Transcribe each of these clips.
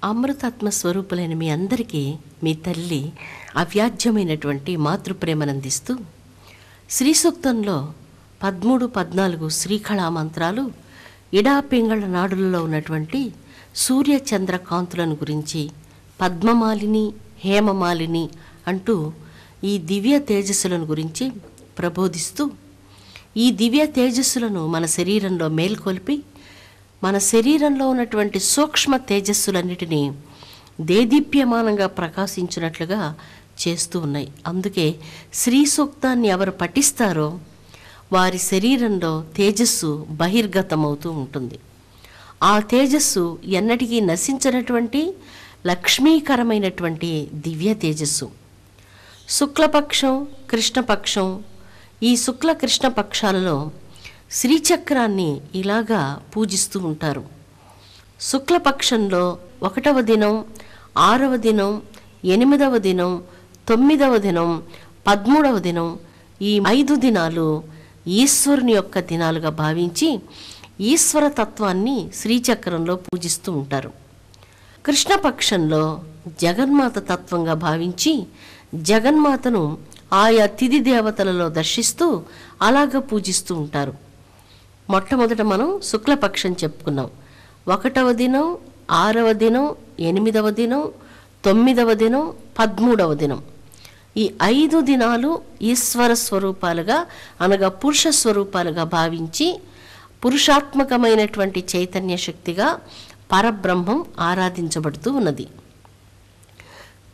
అమృతాత్మ స్వరూపులైన మీ అందరికీ మీ తల్లి అవ్యాజ్యమైనటువంటి మాతృప్రేమనందిస్తూ శ్రీ సూక్తంలో 13, 14 శ్రీకళా మంత్రాలు ఇడాపింగళ నాడులలో ఉన్నటువంటి సూర్య చంద్ర కాంతులను గురించి పద్మమాలిని, హేమమాలిని అంటూ ఈ దివ్య తేజస్సులను గురించి ప్రబోధిస్తూ ఈ దివ్య తేజస్సులను మన శరీరంలో మేల్కొల్పి మన శరీరంలో ఉన్నటువంటి సూక్ష్మ తేజస్సులన్నిటినీ దేదీప్యమానంగా ప్రకాశించినట్లుగా చేస్తూ ఉన్నాయి. అందుకే శ్రీ సూక్తాన్ని ఎవరు పఠిస్తారో వారి శరీరంలో తేజస్సు బహిర్గతమవుతూ ఉంటుంది. ఆ తేజస్సు ఎన్నటికీ నశించినటువంటి లక్ష్మీకరమైనటువంటి దివ్య తేజస్సు. శుక్లపక్షం, కృష్ణపక్షం, ఈ శుక్ల కృష్ణ పక్షాలలో శ్రీచక్రాన్ని ఇలాగా పూజిస్తూ ఉంటారు. శుక్లపక్షంలో 1వ దినం, 6వ దినం, 8వ దినం, 9వ దినం, 13వ దినం, ఈ 5 దినాలు ఈశ్వరుని యొక్క దినాలుగా భావించి ఈశ్వర తత్వాన్ని శ్రీచక్రంలో పూజిస్తూ ఉంటారు. కృష్ణపక్షంలో జగన్మాత తత్వంగా భావించి జగన్మాతను ఆయా తిథి దేవతలలో దర్శిస్తూ అలాగ పూజిస్తూ ఉంటారు. మొట్టమొదట మనం శుక్లపక్షం చెప్పుకున్నాం. 1వ దినం, 6వ దినం, 8వ దినం, 9వ దినం, 13వ దినం, ఈ 5 దినాలు ఈశ్వర స్వరూపాలుగా అనగా పురుష స్వరూపాలుగా భావించి పురుషాత్మకమైనటువంటి చైతన్య శక్తిగా పరబ్రహ్మం ఆరాధించబడుతూ ఉన్నది.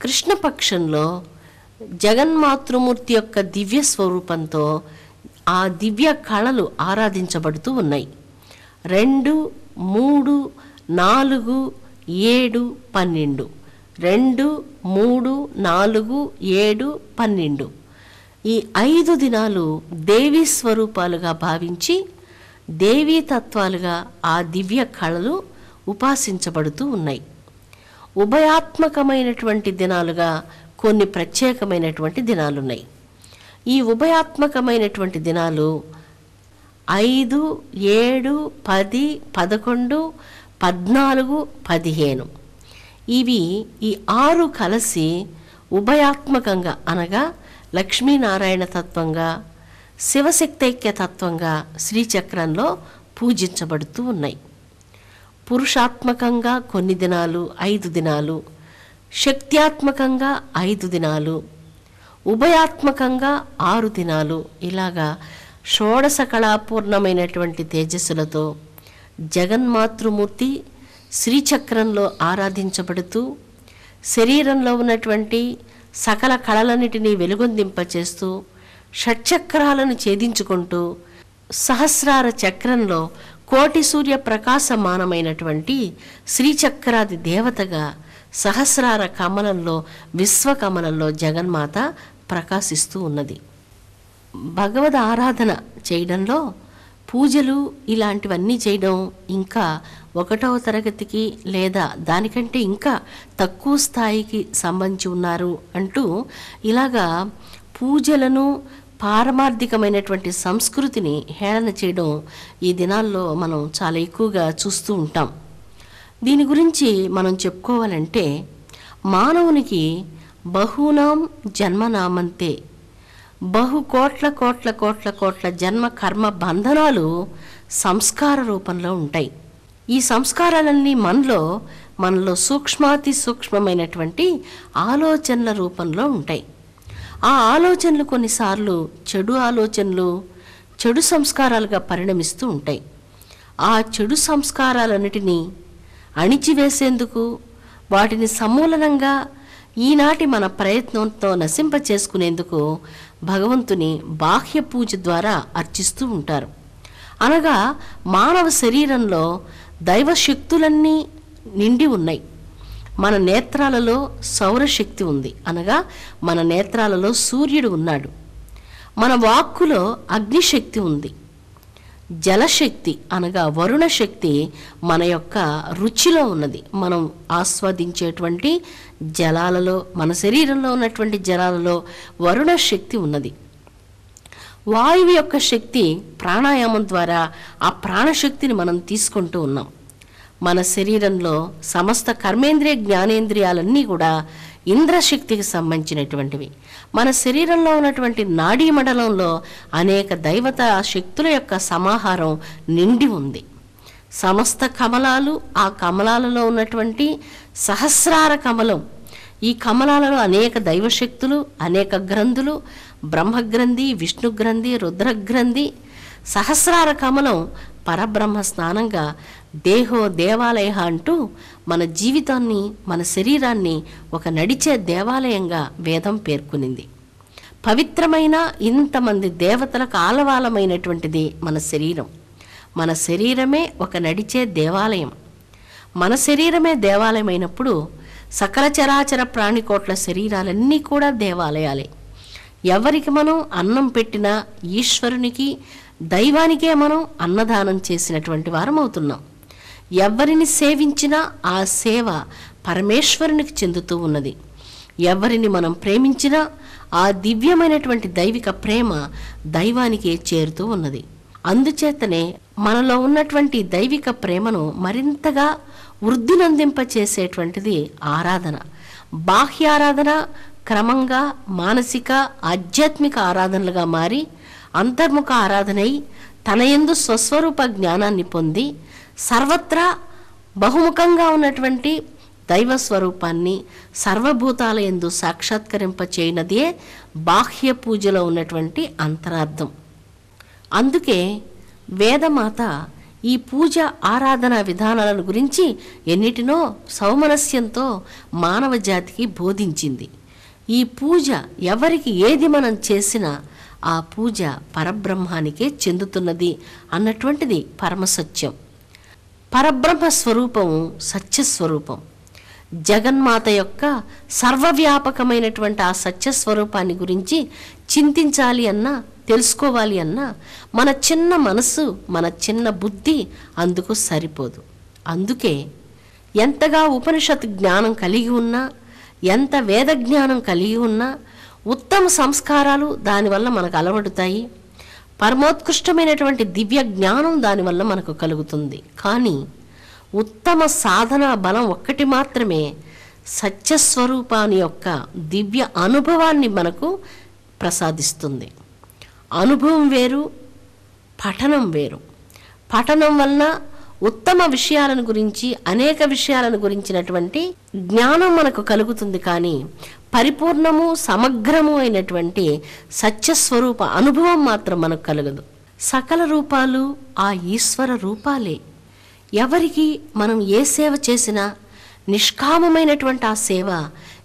కృష్ణపక్షంలో జగన్మాతృమూర్తి యొక్క దివ్య స్వరూపంతో ఆ దివ్య కళలు ఆరాధించబడుతూ ఉన్నాయి. 2, 3, 4, 7, 12, 2, 3, 4, 7, 12 ఈ 5 దినాలు దేవీ స్వరూపాలుగా భావించి దేవీ తత్వాలుగా ఆ దివ్య కళలు ఉపాసించబడుతూ ఉన్నాయి. ఉభయాత్మకమైనటువంటి దినాలుగా కొన్ని ప్రత్యేకమైనటువంటి దినాలున్నాయి. ఈ ఉభయాత్మకమైనటువంటి దినాలు 5, 7, 10, 11, 14, 15 ఇవి ఈ 6 కలిసి ఉభయాత్మకంగా అనగా లక్ష్మీనారాయణ తత్వంగా శివశక్తైక్య తత్వంగా శ్రీచక్రంలో పూజించబడుతూ ఉన్నాయి. పురుషాత్మకంగా కొన్ని దినాలు 5 దినాలు, శక్త్యాత్మకంగా 5 దినాలు, ఉభయాత్మకంగా 6 దినాలు, ఇలాగా షోడశ కళాపూర్ణమైనటువంటి తేజస్సులతో జగన్మాతృమూర్తి శ్రీచక్రంలో ఆరాధించబడుతూ శరీరంలో ఉన్నటువంటి సకల కళలన్నిటినీ వెలుగొందింపచేస్తూ షట్చక్రాలను ఛేదించుకుంటూ సహస్రార చక్రంలో కోటి సూర్య ప్రకాశమానమైనటువంటి శ్రీచక్రాది దేవతగా సహస్రార కమలంలో విశ్వకమలంలో జగన్మాత ప్రకాశిస్తూ ఉన్నది. భగవద్ ఆరాధన చేయడంలో పూజలు ఇలాంటివన్నీ చేయడం ఇంకా 1వ తరగతికి లేదా దానికంటే ఇంకా తక్కువ స్థాయికి సంబంధించి ఉన్నారు అంటూ ఇలాగా పూజలను పారమార్థికమైనటువంటి సంస్కృతిని హేళన చేయడం ఈ దినాల్లో మనం చాలా ఎక్కువగా చూస్తూ ఉంటాం. దీని గురించి మనం చెప్పుకోవాలంటే మానవునికి బహూనాం జన్మనామంతే, కోట్ల కోట్ల కోట్ల కోట్ల జన్మ కర్మ బంధనాలు సంస్కార రూపంలో ఉంటాయి. ఈ సంస్కారాలన్నీ మనలో సూక్ష్మాతి సూక్ష్మమైనటువంటి ఆలోచనల రూపంలో ఉంటాయి. ఆ ఆలోచనలు కొన్నిసార్లు చెడు ఆలోచనలు, చెడు సంస్కారాలుగా పరిణమిస్తూ ఉంటాయి. ఆ చెడు సంస్కారాలన్నిటినీ అణిచివేసేందుకు వాటిని సమూలంగా ఈనాటి మన ప్రయత్నంతో నశింపచేసుకునేందుకు భగవంతుని బాహ్య పూజ ద్వారా అర్చిస్తూ ఉంటారు. అనగా మానవ శరీరంలో దైవశక్తులన్నీ నిండి ఉన్నాయి. మన నేత్రాలలో సౌరశక్తి ఉంది, అనగా మన నేత్రాలలో సూర్యుడు ఉన్నాడు. మన వాక్కులో అగ్నిశక్తి ఉంది. జలశక్తి అనగా వరుణ శక్తి మన యొక్క రుచిలో ఉన్నది. మనం ఆస్వాదించేటువంటి జలాలలో, మన శరీరంలో ఉన్నటువంటి జలాలలో వరుణ శక్తి ఉన్నది. వాయువు యొక్క శక్తి ప్రాణాయామం ద్వారా ఆ ప్రాణశక్తిని మనం తీసుకుంటూ ఉన్నాం. మన శరీరంలో సమస్త కర్మేంద్రియ జ్ఞానేంద్రియాలన్నీ కూడా ఇంద్రశక్తికి సంబంధించినటువంటివి. మన శరీరంలో ఉన్నటువంటి నాడీ మండలంలో అనేక దైవత శక్తుల యొక్క సమాహారం నిండి ఉంది. సమస్త కమలాలు, ఆ కమలాలలో ఉన్నటువంటి సహస్రార కమలం, ఈ కమలాలలో అనేక దైవశక్తులు, అనేక గ్రంథులు, బ్రహ్మగ్రంథి, విష్ణుగ్రంథి, రుద్రగ్రంథి, సహస్రార కమలం పరబ్రహ్మ స్నానంగా దేహో దేవాలయ అంటూ మన జీవితాన్ని, మన శరీరాన్ని ఒక నడిచే దేవాలయంగా వేదం పేర్కొనింది. పవిత్రమైన ఇంతమంది దేవతలకు ఆలవాలమైనటువంటిది మన శరీరం. మన శరీరమే ఒక నడిచే దేవాలయం. మన శరీరమే దేవాలయమైనప్పుడు సకల చరాచర ప్రాణికోట్ల శరీరాలన్నీ కూడా దేవాలయాలే. ఎవరికి మనం అన్నం పెట్టినా ఈశ్వరునికి, దైవానికే మనం అన్నదానం చేసినటువంటి వారం అవుతున్నాం. ఎవరిని సేవించినా ఆ సేవ పరమేశ్వరునికి చెందుతూ ఉన్నది. ఎవరిని మనం ప్రేమించినా ఆ దివ్యమైనటువంటి దైవిక ప్రేమ దైవానికే చేరుతూ ఉన్నది. అందుచేతనే మనలో ఉన్నటువంటి దైవిక ప్రేమను మరింతగా వృద్ధినందింపచేసేటువంటిది ఆరాధన. బాహ్యారాధన క్రమంగా మానసిక ఆధ్యాత్మిక ఆరాధనలుగా మారి అంతర్ముఖ ఆరాధనై తన యందు స్వస్వరూప జ్ఞానాన్ని పొంది సర్వత్రా బహుముఖంగా ఉన్నటువంటి దైవ స్వరూపాన్ని సర్వభూతాల యందు సాక్షాత్కరింపచేయనదే బాహ్య పూజలో ఉన్నటువంటి అంతరార్థం. అందుకే వేదమాత ఈ పూజ ఆరాధన విధానాలను గురించి ఎన్నిటినో సౌమనస్యంతో మానవ జాతికి బోధించింది. ఈ పూజ ఎవరికి ఏది మనం చేసినా ఆ పూజ పరబ్రహ్మానికే చెందుతున్నది అన్నటువంటిది పరమసత్యం. పరబ్రహ్మ స్వరూపము సత్యస్వరూపం. జగన్మాత యొక్క సర్వవ్యాపకమైనటువంటి ఆ సత్యస్వరూపాన్ని గురించి చింతించాలి అన్నా, తెలుసుకోవాలి అన్నా మన చిన్న మనసు, మన చిన్న బుద్ధి అందుకు సరిపోదు. అందుకే ఎంతగా ఉపనిషత్ జ్ఞానం కలిగి ఉన్నా, ఎంత వేద జ్ఞానం కలిగి ఉన్నా ఉత్తమ సంస్కారాలు దానివల్ల మనకు అలవడుతాయి. పరమోత్కృష్టమైనటువంటి దివ్య జ్ఞానం దానివల్ల మనకు కలుగుతుంది. కానీ ఉత్తమ సాధన బలం ఒక్కటి మాత్రమే సత్యస్వరూపాన్ని యొక్క దివ్య అనుభవాన్ని మనకు ప్రసాదిస్తుంది. అనుభవం వేరు, పఠనం వేరు. పఠనం వలన ఉత్తమ విషయాలను గురించి, అనేక విషయాలను గురించినటువంటి జ్ఞానం మనకు కలుగుతుంది. కానీ పరిపూర్ణము, సమగ్రము అయినటువంటి సత్యస్వరూప అనుభవం మాత్రం మనకు కలగదు. సకల రూపాలు ఆ ఈశ్వర రూపాలే. ఎవరికి మనం ఏ సేవ చేసినా నిష్కామమైనటువంటి ఆ సేవ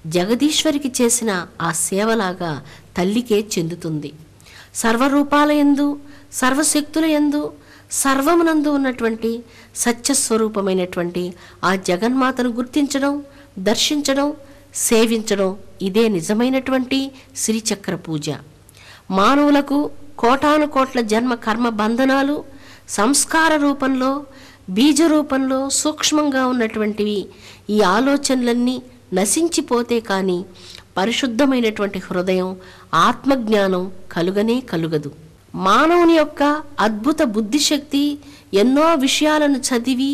జగదీశ్వరికి చేసిన ఆ సేవలాగా తల్లికే చెందుతుంది. సర్వరూపాలయందు, సర్వశక్తులయందు, సర్వమునందు ఉన్నటువంటి సత్యస్వరూపమైనటువంటి ఆ జగన్మాతను గుర్తించడం, దర్శించడం, సేవించడం ఇదే నిజమైనటువంటి శ్రీచక్ర పూజ. మానవులకు కోటాను కోట్ల జన్మ కర్మ బంధనాలు సంస్కార రూపంలో, బీజ రూపంలో సూక్ష్మంగా ఉన్నటువంటివి ఈ ఆలోచనలన్నీ నశించిపోతే కానీ పరిశుద్ధమైనటువంటి హృదయం, ఆత్మజ్ఞానం కలుగనే కలుగదు. మానవుని యొక్క అద్భుత బుద్ధిశక్తి ఎన్నో విషయాలను చదివి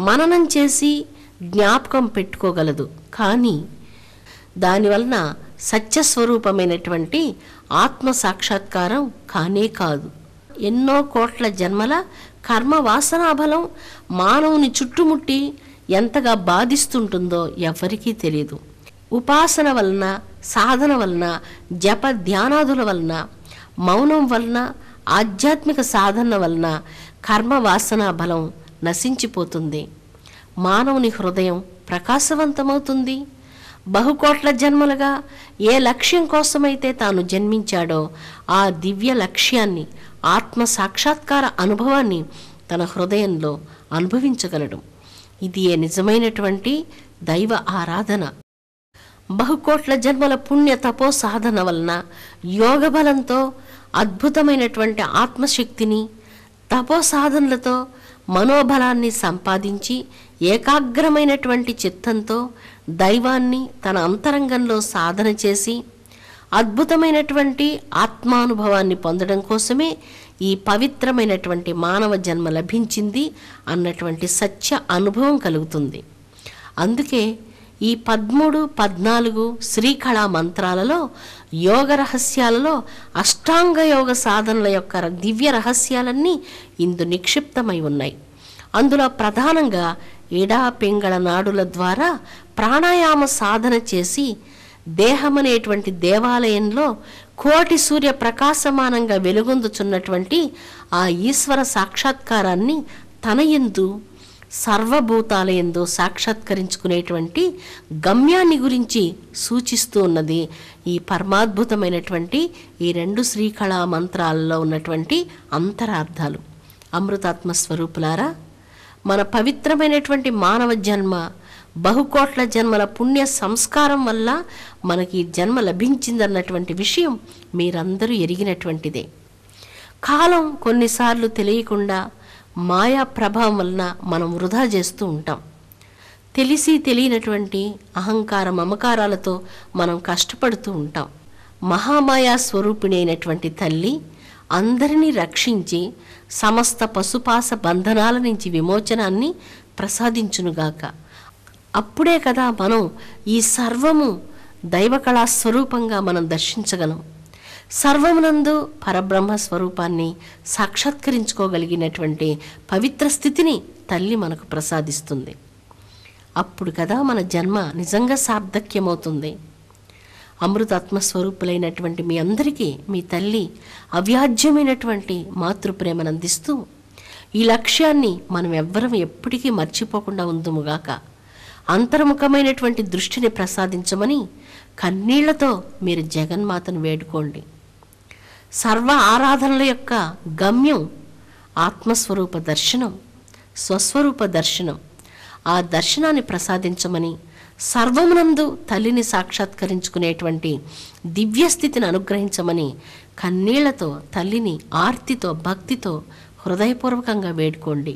మననం చేసి జ్ఞాపకం పెట్టుకోగలదు. కానీ దానివలన సత్యస్వరూపమైనటువంటి ఆత్మ సాక్షాత్కారం కానే కాదు. ఎన్నో కోట్ల జన్మల కర్మ వాసనాబలం మానవుని చుట్టుముట్టి ఎంతగా బాధిస్తుంటుందో ఎవరికీ తెలియదు. ఉపాసన వలన, సాధన వలన, జప ధ్యానాదుల వలన, మౌనం వలన, ఆధ్యాత్మిక సాధన వలన కర్మ వాసనా బలం నశించిపోతుంది. మానవుని హృదయం ప్రకాశవంతమవుతుంది. బహుకోట్ల జన్మలుగా ఏ లక్ష్యం కోసమైతే తాను జన్మించాడో ఆ దివ్య లక్ష్యాన్ని, ఆత్మ సాక్షాత్కార అనుభవాన్ని తన హృదయంలో అనుభవించగలడు. ఇది నిజమైనటువంటి దైవ ఆరాధన. బహుకోట్ల జన్మల పుణ్య తపో సాధన వలన, యోగ బలంతో, అద్భుతమైనటువంటి ఆత్మశక్తిని, తపో సాధనలతో మనోబలాన్ని సంపాదించి ఏకాగ్రమైనటువంటి చిత్తంతో దైవాన్ని తన అంతరంగంలో సాధన చేసి అద్భుతమైనటువంటి ఆత్మానుభవాన్ని పొందడం కోసమే ఈ పవిత్రమైనటువంటి మానవ జన్మ లభించింది అన్నటువంటి సత్య అనుభవం కలుగుతుంది. అందుకే ఈ 13, 14 శ్రీకళా మంత్రాలలో, యోగ రహస్యాలలో అష్టాంగ యోగ సాధనల యొక్క దివ్య రహస్యాలన్నీ ఇందు నిక్షిప్తమై ఉన్నాయి. అందులో ప్రధానంగా ఎడా పింగళ నాడుల ద్వారా ప్రాణాయామ సాధన చేసి దేహమనేటువంటి దేవాలయంలో కోటి సూర్య ప్రకాశమానంగా వెలుగొందుచున్నటువంటి ఆ ఈశ్వర సాక్షాత్కారాన్ని తన యందు సర్వభూతాలయందు సాక్షాత్కరించుకునేటువంటి గమ్యాన్ని గురించి సూచిస్తూ ఉన్నది ఈ పరమాద్భుతమైనటువంటి ఈ 2 శ్రీకళా మంత్రాలలో ఉన్నటువంటి అంతరార్థాలు. అమృతాత్మ స్వరూపులారా, మన పవిత్రమైనటువంటి మానవ జన్మ బహుకోట్ల జన్మల పుణ్య సంస్కారం వల్ల మనకి జన్మ లభించిందన్నటువంటి విషయం మీరందరూ ఎరిగినటువంటిదే. కాలం కొన్నిసార్లు తెలియకుండా మాయా ప్రభావం వలన మనం వృధా చేస్తూ ఉంటాం. తెలిసి తెలియనటువంటి అహంకార మమకారాలతో మనం కష్టపడుతూ ఉంటాం. మహామాయా స్వరూపిణి అయినటువంటి తల్లి అందరినీ రక్షించి సమస్త పశుపాస బంధనాల నుంచి విమోచనాన్ని ప్రసాదించునుగాక. అప్పుడే కదా మనం ఈ సర్వము దైవకళా స్వరూపంగా మనం దర్శించగలం. సర్వమునందు పరబ్రహ్మ స్వరూపాన్ని సాక్షాత్కరించుకోగలిగినటువంటి పవిత్ర స్థితిని తల్లి మనకు ప్రసాదిస్తుంది. అప్పుడు కదా మన జన్మ నిజంగా సార్థక్యమవుతుంది. అమృతాత్మస్వరూపులైనటువంటి మీ అందరికీ మీ తల్లి అవ్యాజ్యమైనటువంటి మాతృప్రేమను అందిస్తూ ఈ లక్ష్యాన్ని మనం ఎవ్వరం ఎప్పటికీ మర్చిపోకుండా ఉందుముగాక. అంతర్ముఖమైనటువంటి దృష్టిని ప్రసాదించమని కన్నీళ్లతో మీరు జగన్మాతను వేడుకోండి. సర్వ ఆరాధనల యొక్క గమ్యం ఆత్మస్వరూప దర్శనం, స్వస్వరూప దర్శనం. ఆ దర్శనాన్ని ప్రసాదించమని, సర్వమునందు తల్లిని సాక్షాత్కరించుకునేటువంటి దివ్యస్థితిని అనుగ్రహించమని కన్నీళ్లతో తల్లిని ఆర్తితో భక్తితో హృదయపూర్వకంగా వేడుకోండి.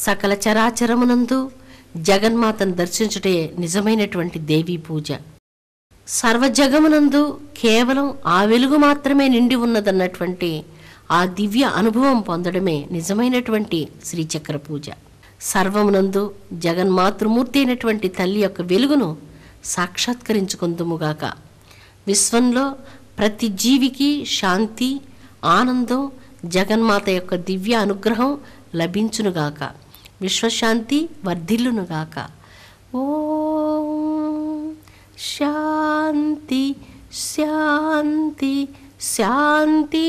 సకల చరాచరమునందు జగన్మాతను దర్శించుటే నిజమైనటువంటి దేవీ పూజ. సర్వజగమునందు కేవలం ఆ వెలుగు మాత్రమే నిండి ఉన్నదన్నటువంటి ఆ దివ్య అనుభవం పొందడమే నిజమైనటువంటి శ్రీచక్ర పూజ. సర్వమునందు జగన్మాతృమూర్తి అయినటువంటి తల్లి యొక్క వెలుగును సాక్షాత్కరించుకుందుముగాక. విశ్వంలో ప్రతి జీవికి శాంతి, ఆనందం, జగన్మాత యొక్క దివ్య అనుగ్రహం లభించునుగాక. విశ్వశాంతి వర్ధిల్లునుగాక. ఓం శాంతి శాంతి శాంతి.